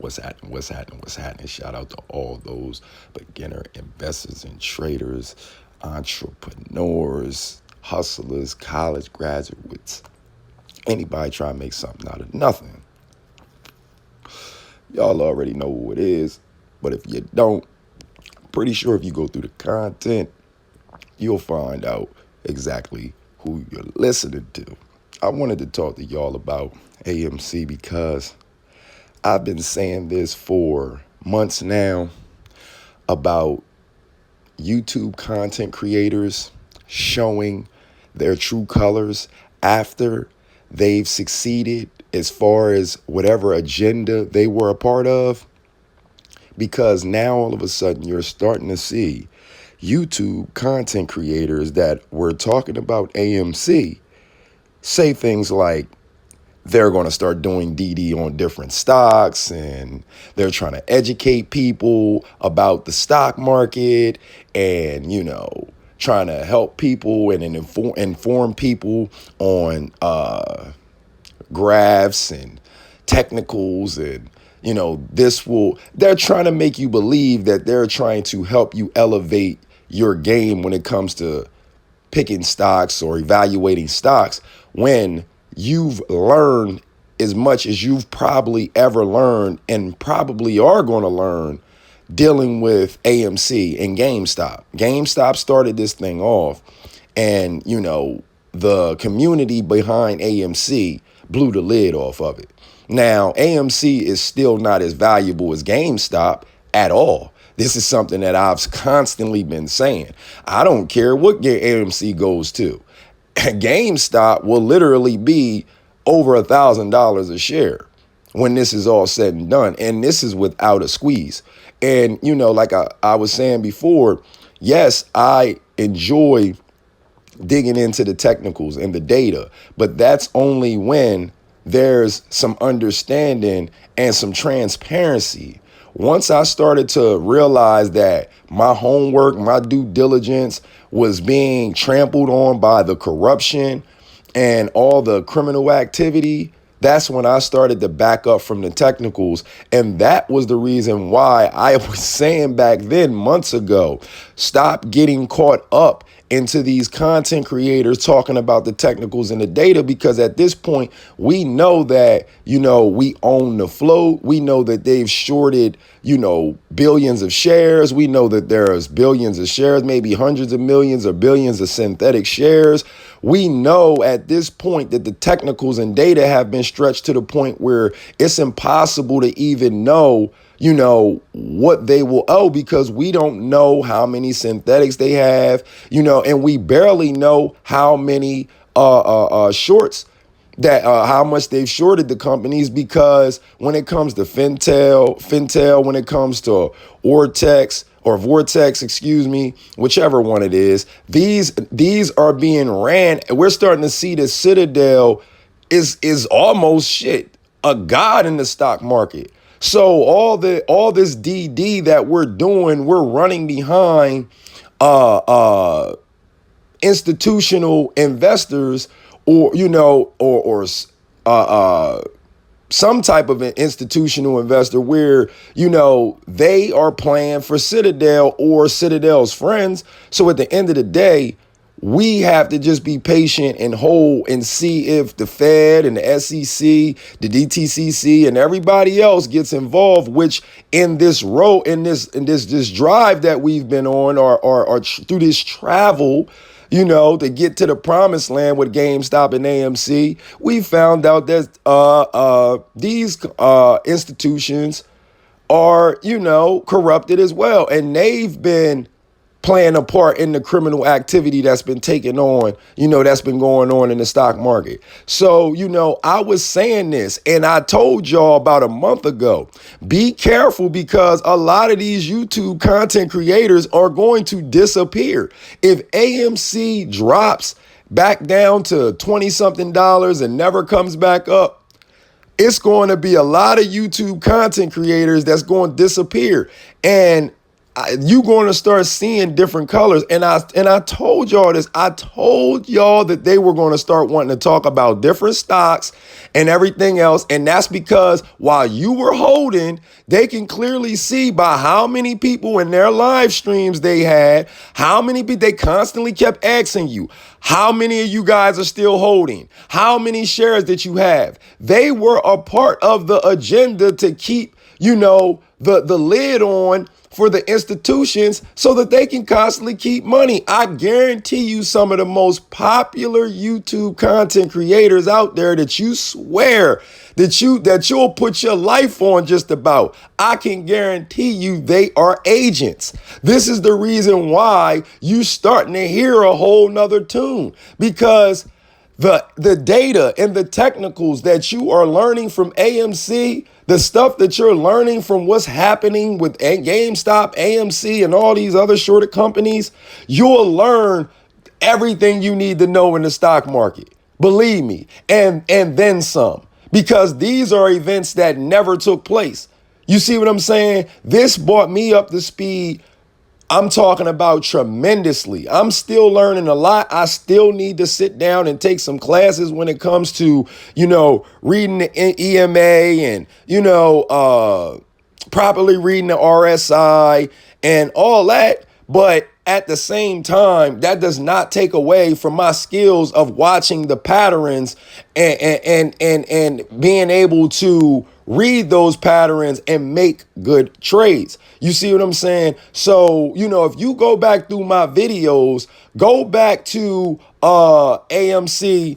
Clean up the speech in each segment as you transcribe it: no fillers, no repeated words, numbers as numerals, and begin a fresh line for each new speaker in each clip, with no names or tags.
What's happening? Shout out to all those beginner investors and traders, entrepreneurs, hustlers, college graduates, anybody trying to make something out of nothing. Y'all already know who it is, but if you don't, pretty sure if you go through the content, you'll find out exactly who you're listening to. I wanted to talk to y'all about AMC because I've been saying this for months now about YouTube content creators showing their true colors after they've succeeded as far as whatever agenda they were a part of. Because now all of a sudden you're starting to see YouTube content creators that were talking about AMC say things like they're going to start doing DD on different stocks and they're trying to educate people about the stock market and, trying to help people and inform people on graphs and technicals and they're trying to make you believe that they're trying to help you elevate your game when it comes to picking stocks or evaluating stocks, when you've learned as much as you've probably ever learned and probably are going to learn dealing with AMC and GameStop. GameStop started this thing off, and, the community behind AMC blew the lid off of it. Now, AMC is still not as valuable as GameStop at all. This is something that I've constantly been saying. I don't care what AMC goes to. GameStop will literally be over $1,000 a share when this is all said and done. And this is without a squeeze. And, like I was saying before, yes, I enjoy digging into the technicals and the data, but that's only when there's some understanding and some transparency. Once I started to realize that my homework, my due diligence was being trampled on by the corruption and all the criminal activity, that's when I started to back up from the technicals. And that was the reason why I was saying back then, months ago, stop getting caught up into these content creators talking about the technicals and the data, because at this point, we know that, we own the float. We know that they've shorted, billions of shares. We know that there's billions of shares, maybe hundreds of millions or billions of synthetic shares. We know at this point that the technicals and data have been stretched to the point where it's impossible to even know what they will owe, because we don't know how many synthetics they have, and we barely know how many shorts that how much they've shorted the companies, because when it comes to Fintel, when it comes to Vortex, whichever one it is, these are being ran. We're starting to see that Citadel is almost a god in the stock market. So all this DD that we're doing, we're running behind institutional investors, or some type of an institutional investor where, they are playing for Citadel or Citadel's friends. So at the end of the day, we have to just be patient and hold and see if the Fed and the SEC, the DTCC, and everybody else gets involved, which in this this drive that we've been on, or through this travel, to get to the promised land with GameStop and AMC, we found out that these institutions are, corrupted as well. And they've been playing a part in the criminal activity that's been taken on, that's been going on in the stock market. So, I was saying this, and I told y'all about a month ago, be careful, because a lot of these YouTube content creators are going to disappear. If AMC drops back down to 20-something dollars and never comes back up, it's going to be a lot of YouTube content creators that's going to disappear. And you going to start seeing different colors. And I told y'all this. I told y'all that they were going to start wanting to talk about different stocks and everything else. And that's because while you were holding, they can clearly see by how many people in their live streams they had, how many people they constantly kept asking you, how many of you guys are still holding? How many shares that you have? They were a part of the agenda to keep, the lid on for the institutions so that they can constantly keep money. I guarantee you some of the most popular YouTube content creators out there that you swear that you'll put your life on just about. I can guarantee you they are agents. This is the reason why you starting to hear a whole nother tune, because the data and the technicals that you are learning from AMC, the stuff that you're learning from what's happening with GameStop, AMC, and all these other shorted companies, you'll learn everything you need to know in the stock market. Believe me, and then some, because these are events that never took place. You see what I'm saying? This brought me up to speed. I'm talking about tremendously. I'm still learning a lot. I still need to sit down and take some classes when it comes to, reading the EMA and, properly reading the RSI and all that. But at the same time, that does not take away from my skills of watching the patterns and being able to read those patterns and make good trades. You see what I'm saying? So, if you go back through my videos, go back to AMC.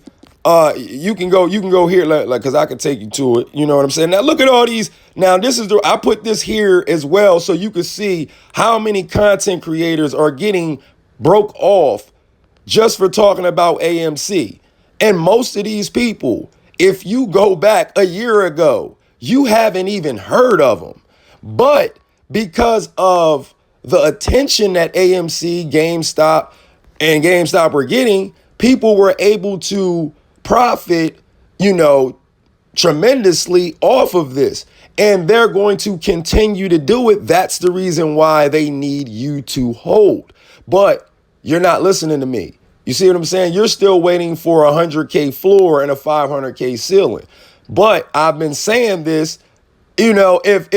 You can go here, because I can take you to it. You know what I'm saying? Now look at all these. Now I put this here as well so you can see how many content creators are getting broke off just for talking about AMC. And most of these people, if you go back a year ago, you haven't even heard of them. But because of the attention that AMC, GameStop were getting, people were able to profit, tremendously off of this. And they're going to continue to do it. That's the reason why they need you to hold. But you're not listening to me. You see what I'm saying? You're still waiting for a 100K floor and a 500K ceiling. But I've been saying this, if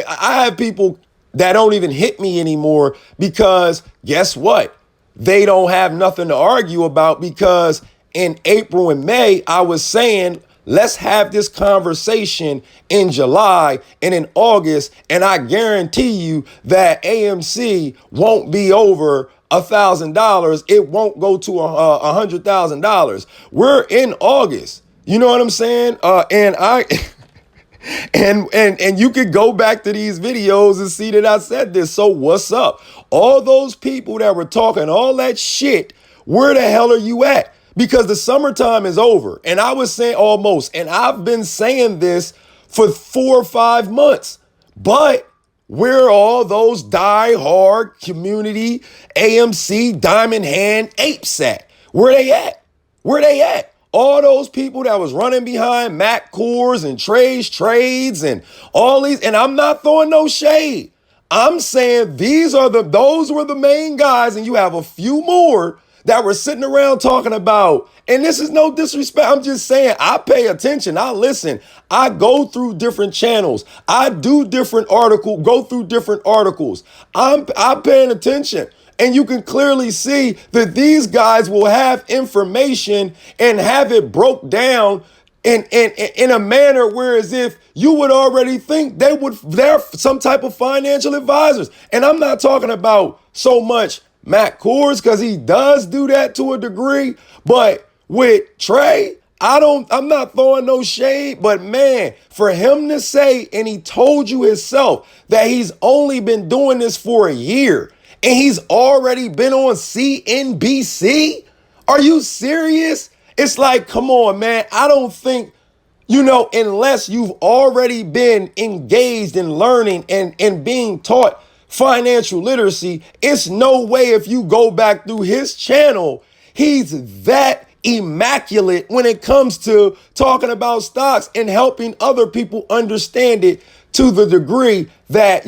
I have people that don't even hit me anymore, because guess what? They don't have nothing to argue about, because in April and May, I was saying, let's have this conversation in July and in August. And I guarantee you that AMC won't be over $1,000. It won't go to $100,000. We're in August. You know what I'm saying? And you could go back to these videos and see that I said this. So what's up? All those people that were talking all that shit, where the hell are you at? Because the summertime is over. And I was saying almost, and I've been saying this for 4 or 5 months. But where are all those die-hard community AMC Diamond Hand apes at? Where they at? Where they at? All those people that was running behind Mac Coors and Trades and all these, and I'm not throwing no shade. I'm saying those were the main guys, and you have a few more that were sitting around talking about, and this is no disrespect. I'm just saying, I pay attention. I listen. I go through different channels. I do go through different articles. I'm paying attention. And you can clearly see that these guys will have information and have it broke down in a manner where as if you would already think they're some type of financial advisors. And I'm not talking about so much Matt Coors, because he does do that to a degree. But with Trey, I'm not throwing no shade, but man, for him to say, and he told you himself, that he's only been doing this for a year, and he's already been on CNBC? Are you serious? It's like, come on, man. I don't think, unless you've already been engaged in learning and being taught financial literacy, it's no way if you go back through his channel, he's that immaculate when it comes to talking about stocks and helping other people understand it to the degree that,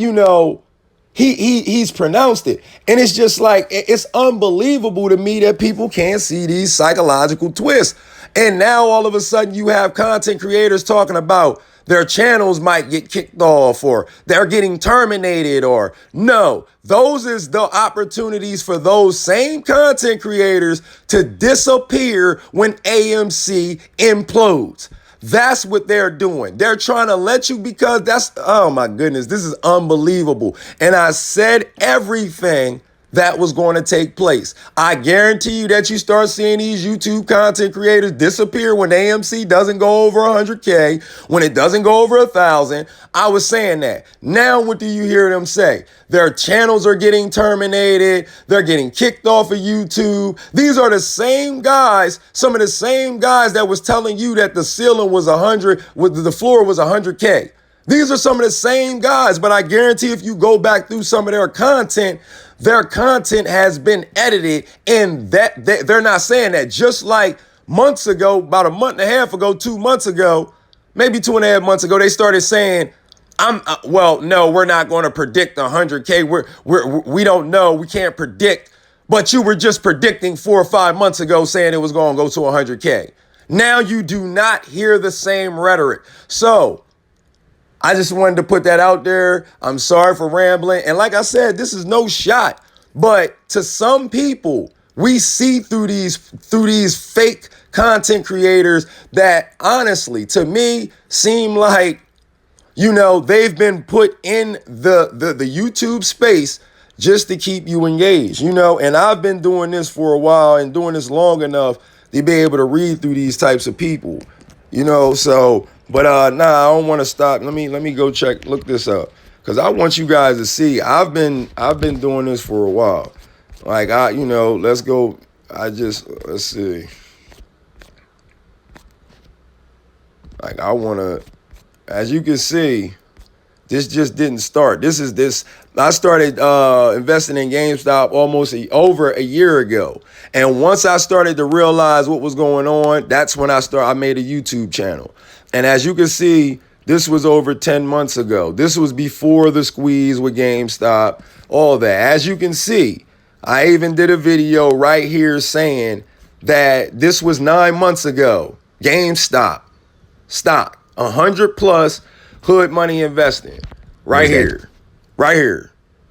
He's pronounced it. And it's just like, it's unbelievable to me that people can't see these psychological twists. And now all of a sudden you have content creators talking about their channels might get kicked off or they're getting terminated, or no, those is the opportunities for those same content creators to disappear when AMC implodes. That's what they're doing. They're trying to let you, because oh my goodness, this is unbelievable. And I said everything that was going to take place. I guarantee you that you start seeing these YouTube content creators disappear when AMC doesn't go over 100K, when it doesn't go over 1,000. I was saying that. Now what do you hear them say? Their channels are getting terminated. They're getting kicked off of YouTube. These are the same guys, some of the same guys that was telling you that the ceiling was 100, the floor was 100K. These are some of the same guys, but I guarantee if you go back through some of their content has been edited, and that they're not saying that. Just like months ago, about a month and a half ago, 2 months ago, maybe 2.5 months ago, they started saying, no, we're not going to predict 100K. We don't know. We can't predict. But you were just predicting 4 or 5 months ago saying it was going to go to 100K. Now you do not hear the same rhetoric. So I just wanted to put that out there. I'm sorry for rambling. And like I said, this is no shot. But to some people, we see through these fake content creators that honestly, to me, seem like, they've been put in the YouTube space just to keep you engaged, and I've been doing this for a while and doing this long enough to be able to read through these types of people, so. But I don't want to stop. Let me go look this up, because I want you guys to see. I've been doing this for a while. Like let's go. Let's see. Like as you can see, this just didn't start. I started investing in GameStop almost over a year ago. And once I started to realize what was going on, that's when I made a YouTube channel. And as you can see, this was over 10 months ago. This was before the squeeze with GameStop, all that. As you can see, I even did a video right here saying that this was 9 months ago. GameStop stock, 100 plus hood money investing. Right here.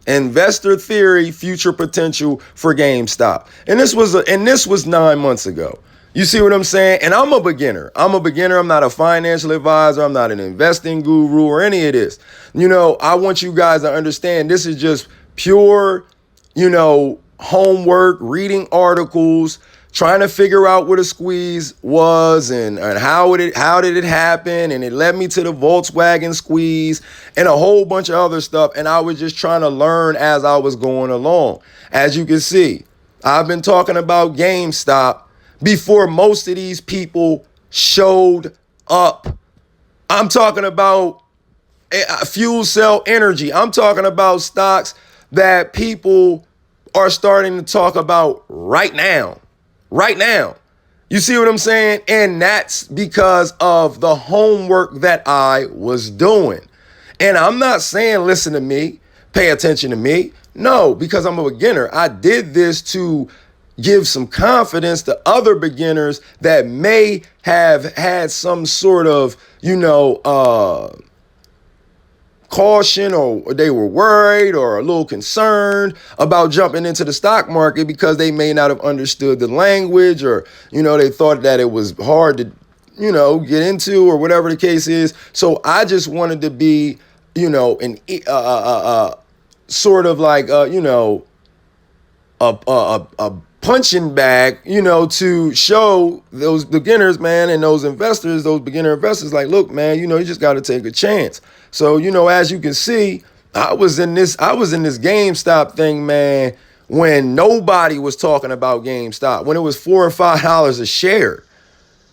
Investor theory, future potential for GameStop. And this was 9 months ago. You see what I'm saying? And I'm a beginner. I'm not a financial advisor. I'm not an investing guru or any of this. I want you guys to understand this is just pure, homework, reading articles, trying to figure out what a squeeze was and how did it happen. And it led me to the Volkswagen squeeze and a whole bunch of other stuff. And I was just trying to learn as I was going along. As you can see, I've been talking about GameStop before most of these people showed up. I'm talking about fuel cell energy. I'm talking about stocks that people are starting to talk about right now. You see what I'm saying? And that's because of the homework that I was doing. And I'm not saying, listen to me, pay attention to me. No, because I'm a beginner. I did this to give some confidence to other beginners that may have had some sort of, caution, or they were worried or a little concerned about jumping into the stock market because they may not have understood the language, or, they thought that it was hard to, get into, or whatever the case is. So I just wanted to be, sort of like, a punching bag, to show those beginners, man, and those beginner investors, like, look, man, you just got to take a chance. So, as you can see, I was in this GameStop thing, man, when nobody was talking about GameStop, when it was $4 or $5 a share.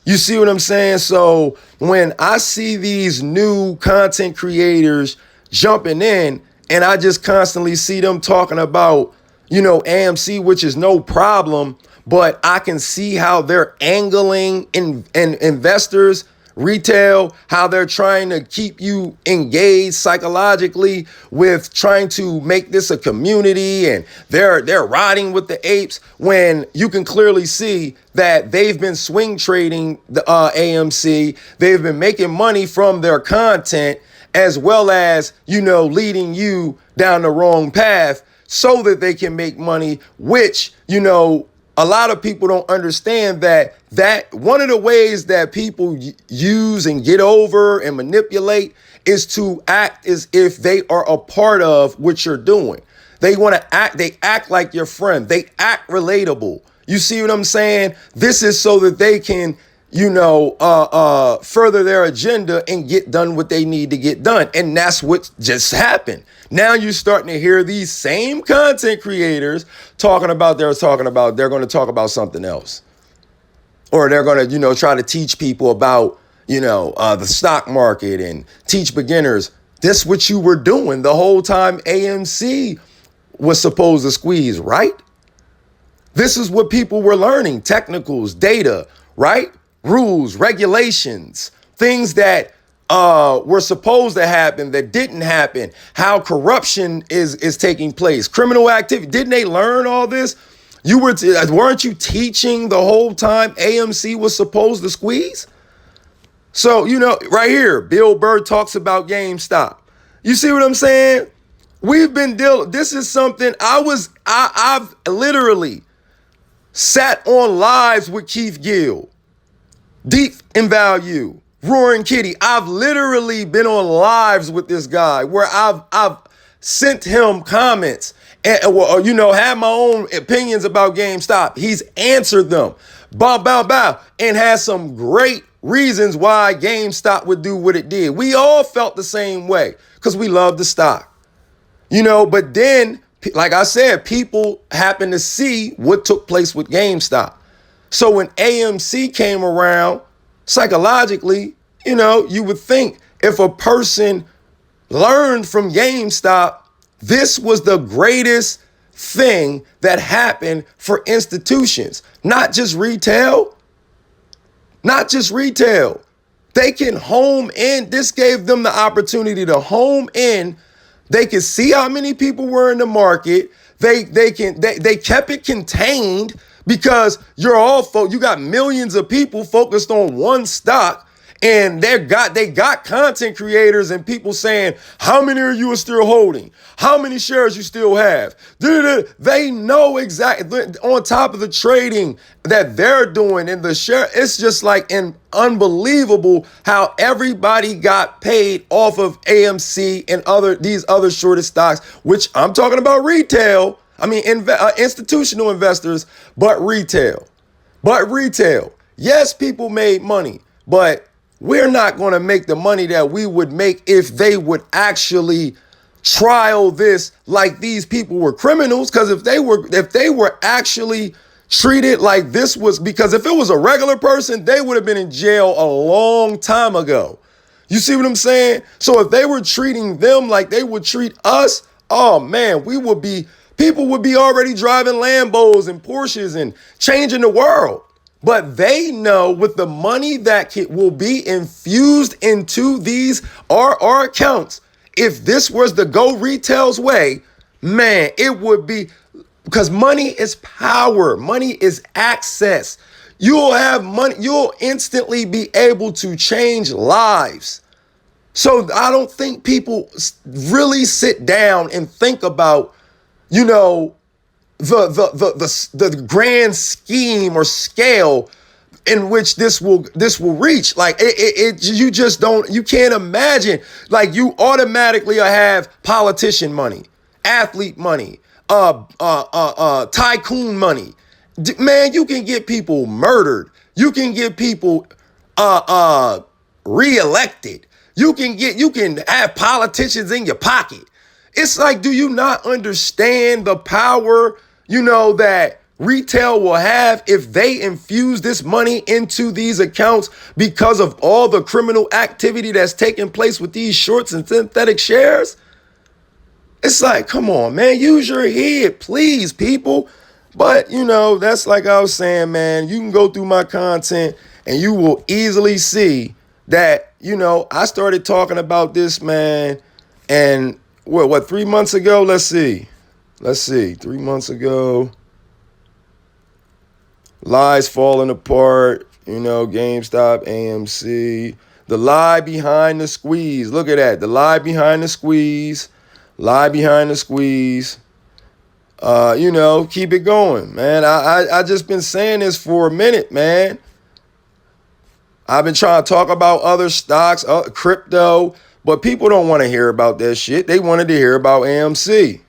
You see what I'm saying? So when I see these new content creators jumping in, and I just constantly see them talking about, AMC, which is no problem, but I can see how they're angling in investors Retail, how they're trying to keep you engaged psychologically with trying to make this a community, and they're riding with the apes, when you can clearly see that they've been swing trading the AMC. They've been making money from their content, as well as, leading you down the wrong path so that they can make money, which, a lot of people don't understand that one of the ways that people use and get over and manipulate is to act as if they are a part of what you're doing. They act like your friend. They act relatable. You see what I'm saying? This is so that they can, further their agenda and get done what they need to get done. And that's what just happened. Now you're starting to hear these same content creators they're going to talk about something else. Or they're going to, try to teach people about, the stock market and teach beginners. This what you were doing the whole time AMC was supposed to squeeze, right? This is what people were learning: technicals, data, right? Rules, regulations, things that were supposed to happen that didn't happen, how corruption is taking place, criminal activity. Didn't they learn all this? Weren't you teaching the whole time AMC was supposed to squeeze? So, right here, Bill Burr talks about GameStop. You see what I'm saying? We've been this is something I've literally sat on lives with Keith Gill, Deep in Value, Roaring Kitty. I've literally been on lives with this guy where I've sent him comments and had my own opinions about GameStop. He's answered them, and has some great reasons why GameStop would do what it did. We all felt the same way because we love the stock, but then, like I said, people happen to see what took place with GameStop. So when AMC came around, psychologically, you would think if a person learned from GameStop, this was the greatest thing that happened for institutions, not just retail. They can home in. This gave them the opportunity to home in. They could see how many people were in the market. They kept it contained because you got millions of people focused on one stock, and they got content creators and people saying, how many are you still holding? How many shares you still have? They know exactly, on top of the trading that they're doing in the share. It's just like unbelievable how everybody got paid off of AMC and these other shorted stocks, which I'm talking about retail. I mean, institutional investors, but retail. Yes, people made money, but we're not going to make the money that we would make if they would actually trial this like these people were criminals. Because if they were actually treated like this was, because if it was a regular person, they would have been in jail a long time ago. You see what I'm saying? So if they were treating them like they would treat us, oh man, people would be already driving Lambos and Porsches and changing the world. But they know with the money that will be infused into these our accounts, if this was the go retail's way, man, it would be, because money is power. Money is access. You'll have money. You'll instantly be able to change lives. So I don't think people really sit down and think about, the grand scheme or scale in which this will reach. Like you can't imagine. Like, you automatically have politician money, athlete money, tycoon money. Man, you can get people murdered. You can get people reelected. You can have politicians in your pocket. It's like, do you not understand the power, that retail will have if they infuse this money into these accounts because of all the criminal activity that's taking place with these shorts and synthetic shares? It's like, come on, man, use your head, please, people. But, that's like I was saying, man, you can go through my content and you will easily see that, I started talking about this, man, and what 3 months ago? Let's see. 3 months ago, lies falling apart, GameStop, AMC, the lie behind the squeeze. Look at that. The lie behind the squeeze. Lie behind the squeeze. Keep it going, man. I just been saying this for a minute, man. I've been trying to talk about other stocks, crypto, but people don't want to hear about that shit. They wanted to hear about AMC.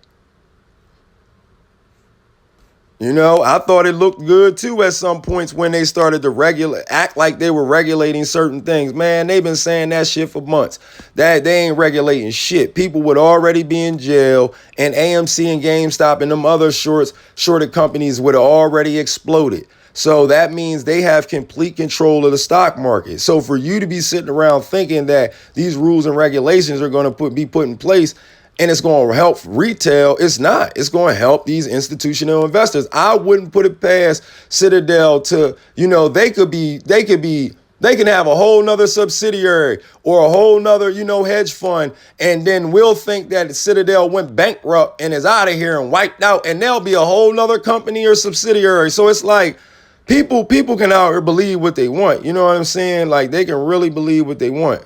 I thought it looked good too at some points when they started to act like they were regulating certain things. Man, they've been saying that shit for months. That they ain't regulating shit. People would already be in jail, and AMC and GameStop and them other shorted companies would have already exploded. So that means they have complete control of the stock market. So for you to be sitting around thinking that these rules and regulations are going to be put in place and it's going to help retail, it's not. It's going to help these institutional investors. I wouldn't put it past Citadel to, they can have a whole nother subsidiary or a whole nother, hedge fund. And then we'll think that Citadel went bankrupt and is out of here and wiped out. And there'll be a whole nother company or subsidiary. So it's like people can out here believe what they want. You know what I'm saying? Like they can really believe what they want.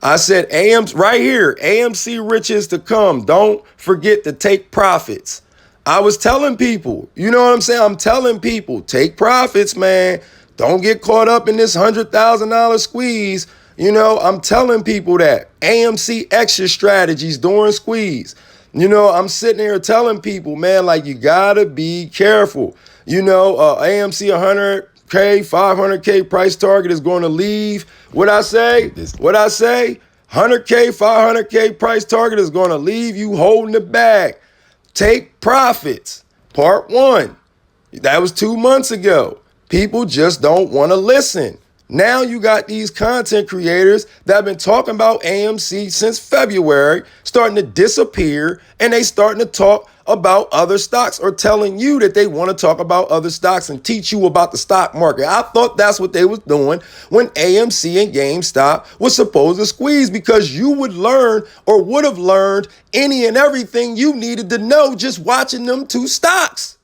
I said, right here, AMC riches to come. Don't forget to take profits. I was telling people, you know what I'm saying? I'm telling people, take profits, man. Don't get caught up in this $100,000 squeeze. I'm telling people that. AMC exit strategies during squeeze. I'm sitting here telling people, man, like you gotta be careful. AMC 100K, 500K price target is going to leave. What I say? 100K, 500K price target is going to leave you holding the bag. Take profits. Part 1. That was 2 months ago. People just don't want to listen. Now you got these content creators that have been talking about AMC since February starting to disappear, and they starting to talk about other stocks or telling you that they want to talk about other stocks and teach you about the stock market. I thought that's what they was doing when AMC and GameStop was supposed to squeeze, because you would learn or would have learned any and everything you needed to know just watching them two stocks.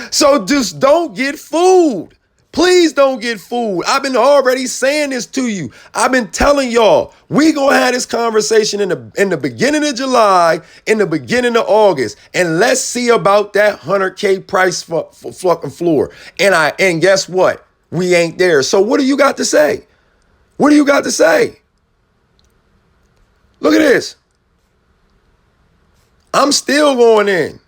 So just don't get fooled. Please don't get fooled. I've been already saying this to you. I've been telling y'all, we gonna have this conversation in the beginning of July, in the beginning of August, and let's see about that 100K price fucking floor. And guess what? We ain't there. So what do you got to say? What do you got to say? Look at this. I'm still going in.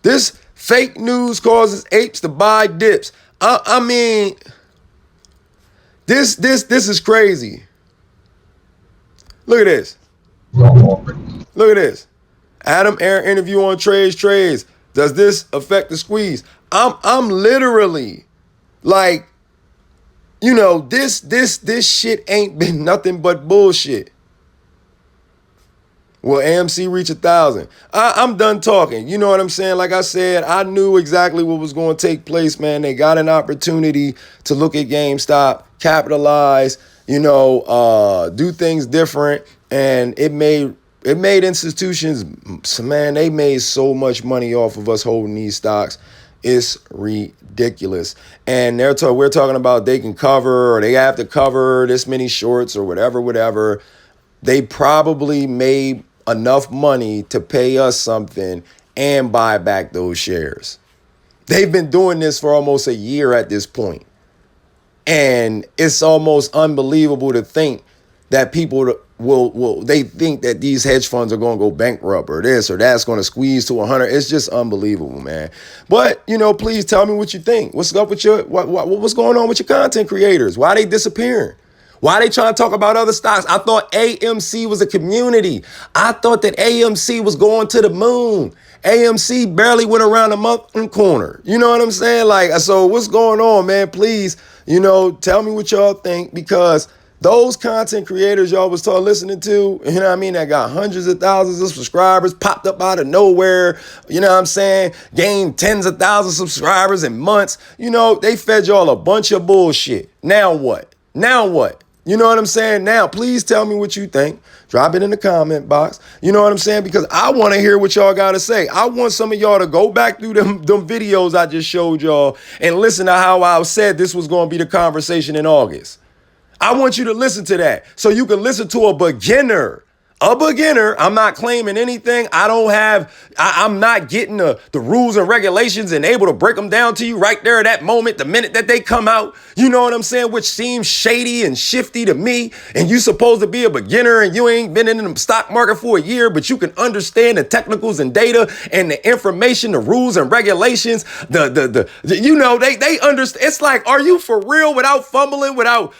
This fake news causes apes to buy dips. I mean, this is crazy. Look at this. Look at this. Adam Air interview on Trades. Does this affect the squeeze? I'm literally like, this shit ain't been nothing but bullshit. Will AMC reach 1,000? I'm done talking. You know what I'm saying? Like I said, I knew exactly what was going to take place, man. They got an opportunity to look at GameStop, capitalize, do things different. And it made institutions, man, they made so much money off of us holding these stocks. It's ridiculous. And we're talking about they can cover or they have to cover this many shorts or whatever. They probably made enough money to pay us something and buy back those shares. They've been doing this for almost a year at this point. And it's almost unbelievable to think that people they think that these hedge funds are going to go bankrupt or this or that's going to squeeze to 100. It's just unbelievable, man. But, please tell me what you think. What's up with what's going on with your content creators? Why are they disappearing? Why are they trying to talk about other stocks? I thought AMC was a community. I thought that AMC was going to the moon. AMC barely went around the mountain corner. You know what I'm saying? So what's going on, man? Please, tell me what y'all think, because Those content creators y'all was listening to, you know what I mean, that got hundreds of thousands of subscribers, popped up out of nowhere, you know what I'm saying, gained tens of thousands of subscribers in months, they fed y'all a bunch of bullshit. Now what? Now what? You know what I'm saying? Now, please tell me what you think. Drop it in the comment box. You know what I'm saying? Because I want to hear what y'all got to say. I want some of y'all to go back through them videos I just showed y'all and listen to how I said this was going to be the conversation in August. I want you to listen to that so you can listen to a beginner. A beginner. I'm not claiming anything. I'm not getting the rules and regulations and able to break them down to you right there at that moment, the minute that they come out. You know what I'm saying? Which seems shady and shifty to me. And you supposed to be a beginner and you ain't been in the stock market for a year, but you can understand the technicals and data and the information, the rules and regulations. They understand. It's like, are you for real without fumbling,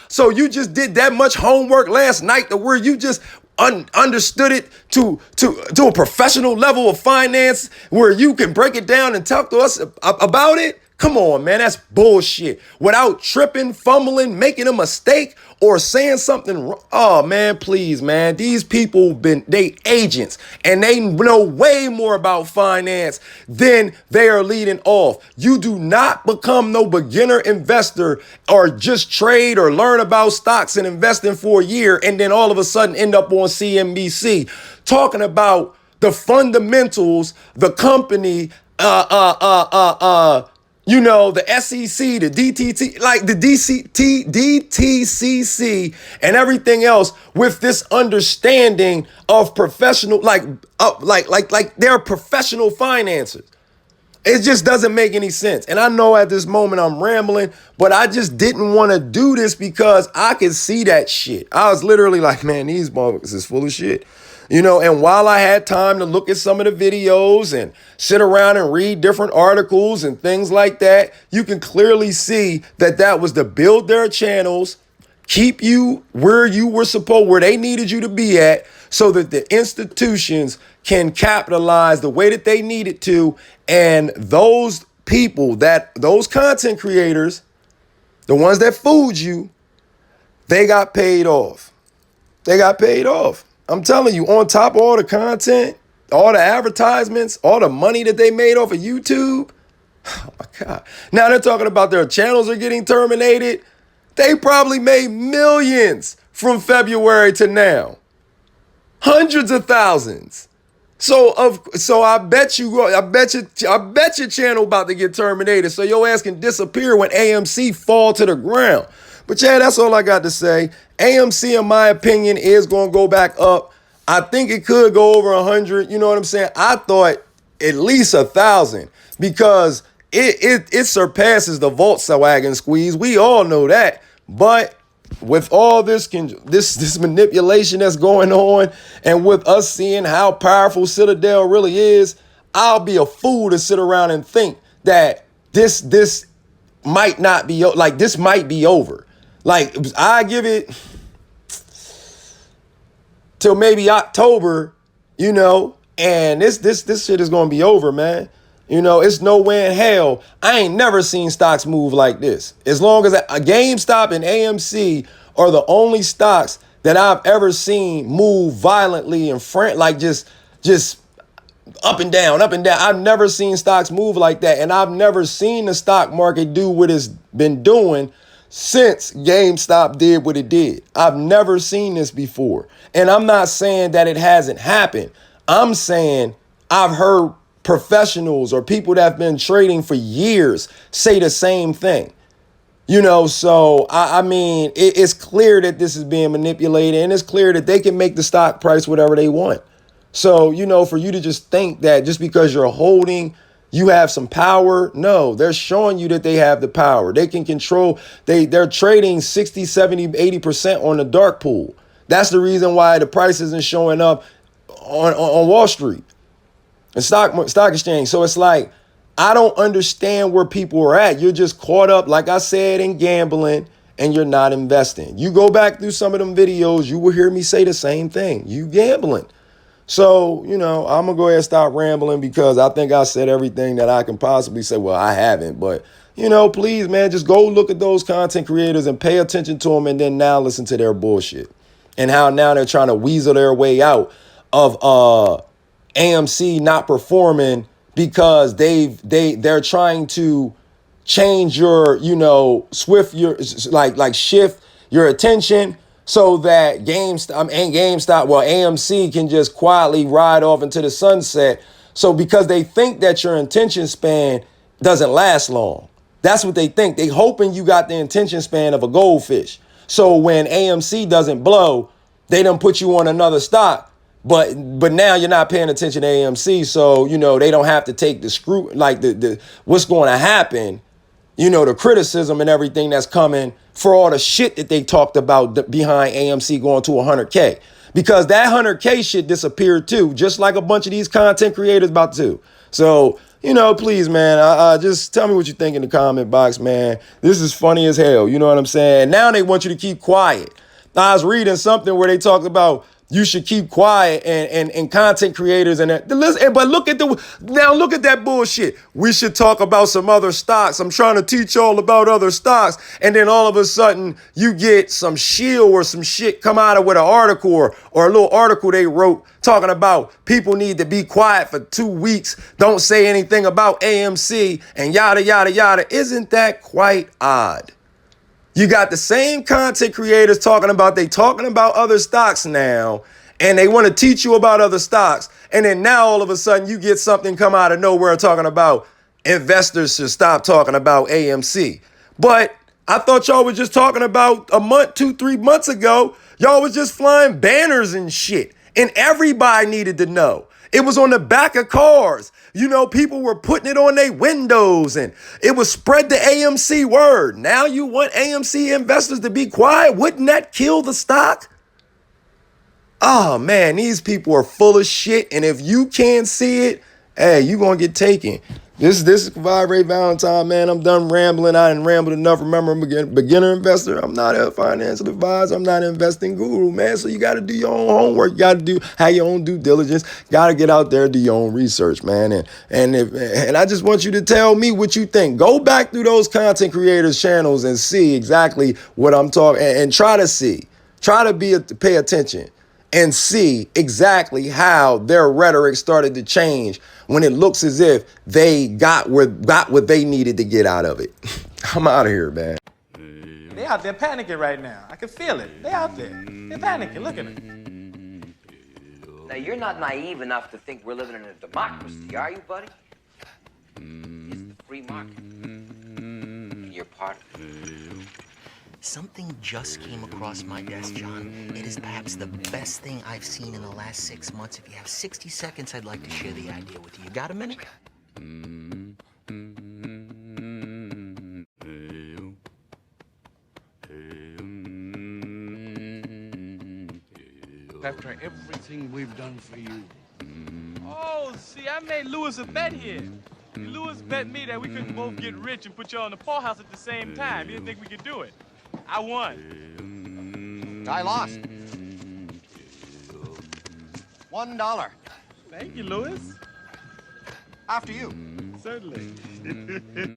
so you just did that much homework last night to where you just understood it to a professional level of finance where you can break it down and talk to us about it? Come on, man, that's bullshit. Without tripping, fumbling, making a mistake, or saying something wrong. Oh, man, please, man. These people they agents, and they know way more about finance than they are leading off. You do not become no beginner investor or just trade or learn about stocks and investing for a year and then all of a sudden end up on CNBC talking about the fundamentals, the company, the SEC, the DTT, like the DTCC and everything else with this understanding of professional, like they're professional financiers. It just doesn't make any sense. And I know at this moment I'm rambling, but I just didn't want to do this because I could see that shit. I was literally like, man, these motherfuckers is full of shit. And while I had time to look at some of the videos and sit around and read different articles and things like that, you can clearly see that was to build their channels, keep you where they needed you to be at, so that the institutions can capitalize the way that they needed to. And those people, those content creators, the ones that fooled you, they got paid off. They got paid off. I'm telling you, on top of all the content, all the advertisements, all the money that they made off of YouTube. Oh my God. Now they're talking about their channels are getting terminated. They probably made millions from February to now. Hundreds of thousands. So I bet your channel about to get terminated. So your ass can disappear when AMC fall to the ground. But yeah, that's all I got to say. AMC, in my opinion, is going to go back up. I think it could go over 100. You know what I'm saying? I thought at least 1,000 because it surpasses the Volkswagen squeeze. We all know that. But with all this manipulation that's going on, and with us seeing how powerful Citadel really is, I'll be a fool to sit around and think that this might not be like this might be over. Like, I give it till maybe October, and this shit is gonna be over, man. It's no way in hell. I ain't never seen stocks move like this. As long as a GameStop and AMC are the only stocks that I've ever seen move violently and like just up and down, up and down. I've never seen stocks move like that, and I've never seen the stock market do what it's been doing since GameStop did what it did. I've never seen this before. And I'm not saying that it hasn't happened. I'm saying I've heard professionals or people that have been trading for years say the same thing. So I mean, it's clear that this is being manipulated, and it's clear that they can make the stock price whatever they want. So, for you to just think that just because you're holding, you have some power. No, they're showing you that they have the power. They can control. They're trading 60, 70, 80% on the dark pool. That's the reason why the price isn't showing up on Wall Street and stock exchange. So it's like, I don't understand where people are at. You're just caught up, like I said, in gambling, and you're not investing. You go back through some of them videos, you will hear me say the same thing. You gambling. So, I'm going to go ahead and stop rambling because I think I said everything that I can possibly say. Well, I haven't, but please, man, just go look at those content creators and pay attention to them, and then now listen to their bullshit and how now they're trying to weasel their way out of AMC not performing because they're trying to change your, shift your attention so that AMC can just quietly ride off into the sunset. So because they think that your attention span doesn't last long. That's what they think. They hoping you got the attention span of a goldfish. So when AMC doesn't blow, they done put you on another stock. But now you're not paying attention to AMC, so they don't have to take the the what's going to happen, the criticism and everything that's coming for all the shit that they talked about behind AMC going to 100K. Because that 100K shit disappeared too, just like a bunch of these content creators about to. So, please, man, just tell me what you think in the comment box, man. This is funny as hell, you know what I'm saying? Now they want you to keep quiet. I was reading something where they talked about you should keep quiet and content creators and that. But look at that bullshit. We should talk about some other stocks. I'm trying to teach y'all about other stocks. And then all of a sudden you get some shield or some shit come out of with an article or a little article they wrote talking about people need to be quiet for 2 weeks. Don't say anything about AMC and yada, yada, yada. Isn't that quite odd? You got the same content creators talking about other stocks now, and they want to teach you about other stocks. And then now all of a sudden you get something come out of nowhere talking about investors should stop talking about AMC. But I thought y'all were just talking about a month, 2-3 months ago. Y'all was just flying banners and shit, and everybody needed to know. It was on the back of cars. People were putting it on their windows and it was spread the AMC word. Now you want AMC investors to be quiet? Wouldn't that kill the stock? Oh man, these people are full of shit. And if you can't see it, hey, you gonna get taken. This is Ray Valentine, man. I'm done rambling. I didn't ramble enough. Remember, I'm a beginner investor. I'm not a financial advisor. I'm not an investing guru, man. So you got to do your own homework. You got to have your own due diligence. Got to get out there and do your own research, man. And I just want you to tell me what you think. Go back through those content creators' channels and see exactly what I'm talking and try to see. Try to pay attention and see exactly how their rhetoric started to change when it looks as if they got what they needed to get out of it. I'm out of here, man.
They out there panicking right now. I can feel it. They out there. They're panicking. Look at them.
Now, you're not naive enough to think we're living in a democracy, are you, buddy? It's the free market. And you're part of it.
Something just came across my desk, John. It is perhaps the best thing I've seen in the last 6 months. If you have 60 seconds, I'd like to share the idea with you. You got a minute?
After everything we've done for you.
Oh, see, I made Lewis a bet here. Lewis bet me that we couldn't both get rich and put y'all in the poorhouse at the same time. He didn't think we could do it. I won.
I lost. $1.
Thank you, Lewis.
After you.
Certainly.